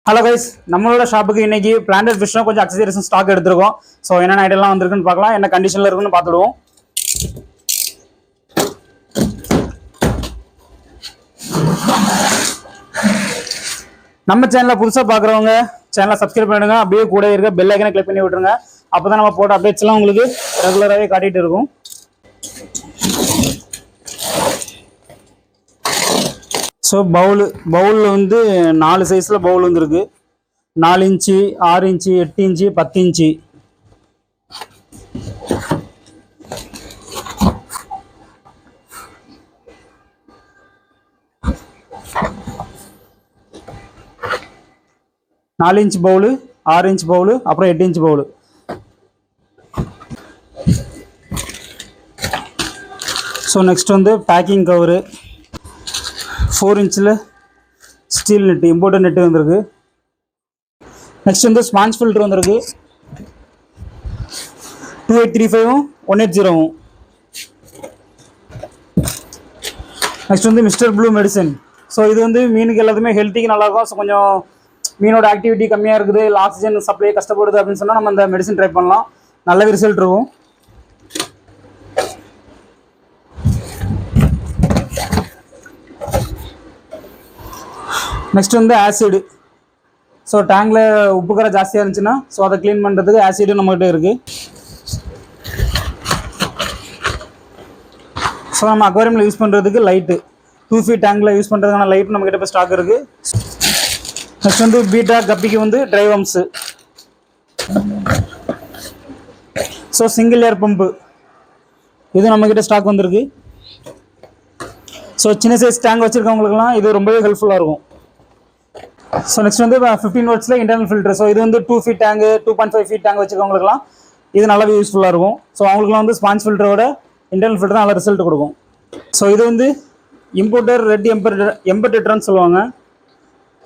Hello guys, நம்மளோட ஷாப்புக்கு இன்னைக்கு பிளான்டட் ஃபிஷ்ஷும் கொஞ்சம் அக்சசரிஸும் ஸ்டாக் எடுத்திருக்கோம். ஸோ என்னென்ன ஐட்டம்லாம் வந்திருக்குன்னு பார்க்கலாம், என்ன கண்டிஷனில் இருக்குன்னு பார்த்துடுவோம். நம்ம சேனலில் புதுசாக பார்க்குறவங்க சேனலை சப்ஸ்கிரைப் பண்ணிடுங்க. அப்படியே கூட இருக்க பெல் ஐக்கனை கிளிக் பண்ணி விட்டுருங்க. அப்போ தான் நம்ம போட்ட அப்டேட்ஸ்லாம் உங்களுக்கு ரெகுலராகவே காட்டிகிட்டு இருக்கும். ஸோ பவுலில் வந்து 4 சைஸில் பவுல் வந்துருக்கு. 4 இன்ச்சு, 6 இன்ச்சு, 8 இன்ச்சு, 10 இன்ச்சு. நாலு இன்ச் பவுலு, 6 இன்ச் பவுலு, அப்புறம் 8 இன்ச் பவுலு. ஸோ நெக்ஸ்ட் வந்து பேக்கிங் கவரு 4 இன்ச்சில் ஸ்டீல் நெட்டு, இம்போர்ட்டட் நெட்டு வந்திருக்கு. நெக்ஸ்ட் வந்து ஸ்பாஞ்ச் ஃபில்டர் வந்திருக்கு. 2835 180. நெக்ஸ்ட் வந்து மிஸ்டர் ப்ளூ மெடிசன். ஸோ இது வந்து மீனுக்கு எல்லாத்துமே ஹெல்த்திக்கு நல்லாயிருக்கும். ஸோ கொஞ்சம் மீனோட ஆக்டிவிட்டி கம்மியாக இருக்குது, இல்லை ஆக்சிஜன் சப்ளை கஷ்டப்படுது அப்படின்னு சொன்னால் நம்ம அந்த மெடிசன் ட்ரை பண்ணலாம், நல்ல ரிசல்ட் இருக்கும். நெக்ஸ்ட் வந்து ஆசிடு. ஸோ டேங்கில் உப்பு கரை ஜாஸ்தியாக இருந்துச்சுன்னா ஸோ அதை க்ளீன் பண்ணுறதுக்கு ஆசிடு நம்மகிட்ட இருக்குது. ஸோ நம்ம அக்வாரியமில் யூஸ் பண்ணுறதுக்கு லைட்டு 2 feet டேங்கில் யூஸ் பண்ணுறதுக்கான லைட் நம்மகிட்ட இப்போ ஸ்டாக் இருக்குது. நெக்ஸ்ட் வந்து பீட்டா கப்பிக்கு வந்து ட்ரைவம்ஸு. ஸோ சிங்கிள் ஏர் பம்பு இது நம்மக்கிட்ட ஸ்டாக் வந்திருக்கு. ஸோ சின்ன சைஸ் டேங்க் வச்சுருக்கவங்களுக்குலாம் இது ரொம்பவே ஹெல்ப்ஃபுல்லாக இருக்கும். ஸோ நெக்ஸ்ட் வந்து 15 watts இன்டர்னல் ஃபில்டர். ஸோ இது வந்து 2 feet டேங்கு, 2.5 feet டேங்க் வச்சுருக்கவங்களுக்குலாம் இது நல்லாவே யூஸ்ஃபுல்லாக இருக்கும். ஸோ அவங்களுக்குலாம் வந்து ஸ்பாஞ்ச் ஃபில்டரோட இன்டர்னல் ஃபில்டர் நல்ல ரிசல்ட் கொடுக்கும். ஸோ இது வந்து இம்போர்ட்டர் ரெட் எம்பர்டெட்ரான்னு சொல்லுவாங்க,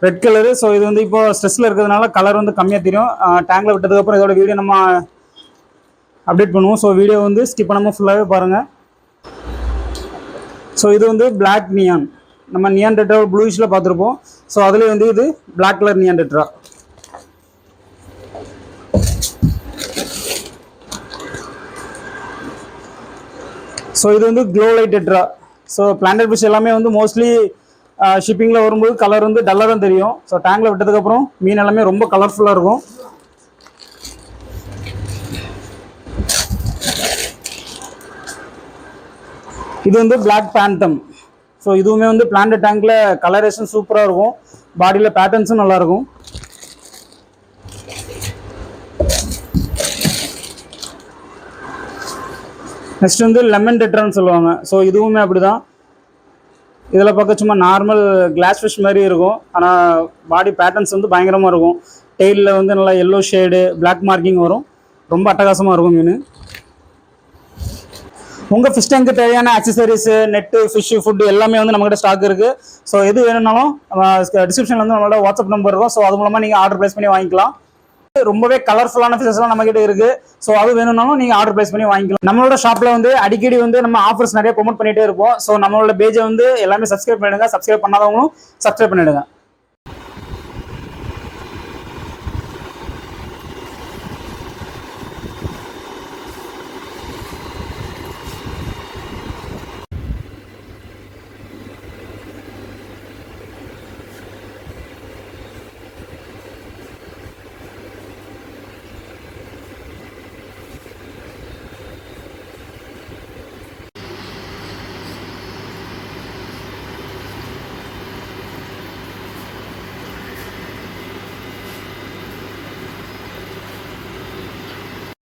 ரெட் கலரு. ஸோ இது வந்து இப்போ ஸ்ட்ரெஸ்ஸில் இருக்கிறதுனால கலர் வந்து கம்மியாக தெரியும். டேங்கில் விட்டதுக்கப்புறம் இதோட வீடியோ நம்ம அப்டேட் பண்ணுவோம். ஸோ வீடியோ வந்து ஸ்கிப் பண்ணாமல் ஃபுல்லாகவே பாருங்கள். ஸோ இது வந்து பிளாக் நியான், நம்ம நியான் டெட்ரா ப்ளூஷில் பார்த்துருப்போம். ஸோ அதுலேயே வந்து இது black colour neon tetra. So இது வந்து glow light tetra. So planted fish எல்லாமே வந்து மோஸ்ட்லி ஷிப்பிங்கில் வரும்போது கலர் வந்து டல்லாக தான் தெரியும். ஸோ டேங்கில் விட்டதுக்கப்புறம் மீன் எல்லாமே ரொம்ப கலர்ஃபுல்லாக இருக்கும். இது வந்து பிளாக் பேண்டம். ஸோ இதுவுமே வந்து பிளான்டட் டேங்கில் கலரேஷன் சூப்பராக இருக்கும், பாடியில் பேட்டர்ன்ஸும் நல்லாயிருக்கும். நெக்ஸ்ட் வந்து லெமன் டெட்ரான்னு சொல்லுவாங்க. ஸோ இதுவுமே அப்படி தான், இதில் பார்க்க சும்மா நார்மல் கிளாஸ் ஃபிஷ் மாதிரி இருக்கும், ஆனால் பாடி பேட்டர்ன்ஸ் வந்து பயங்கரமாக இருக்கும். டெய்லில் வந்து நல்லா எல்லோ ஷேடு பிளாக் மார்க்கிங் வரும், ரொம்ப அட்டகாசமாக இருக்கும் மீன். உங்கள் ஃபிஷ் டேங்க்கு தேவையான அக்சசரிஸு, நெட்டு, ஃபிஷ்ஷு, ஃபுட்டு எல்லாமே வந்து நம்மகிட்ட ஸ்டாக் இருக்குது. ஸோ எது வேணும்னாலும் டிஸ்கிரிப்ஷனில் வந்து நம்மளோட வாட்ஸ்அப் நம்பர் இருக்கும். ஸோ அது மூலமாக நீங்கள் ஆர்டர் ப்ளேஸ் பண்ணி வாங்கிக்கலாம். ரொம்பவே கலர்ஃபுல்லான ஃபிஷஸ்லாம் நம்மகிட்ட இருக்குது. ஸோ அது வேணும்னாலும் நீங்கள் ஆர்டர் ப்ளேஸ் பண்ணி வாங்கிக்கலாம். நம்மளோட ஷாப்பில் வந்து அடிக்கடி வந்து நம்ம ஆஃபர்ஸ் நிறைய ப்ரொமோட் பண்ணிகிட்டே இருப்போம். ஸோ நம்மளோட பேஜை வந்து எல்லாமே சப்ஸ்கிரைப் பண்ணிடுங்க, சப்ஸ்கிரைப் பண்ணாதவங்களும் சப்ஸ்கிரைப் பண்ணிவிடுங்க.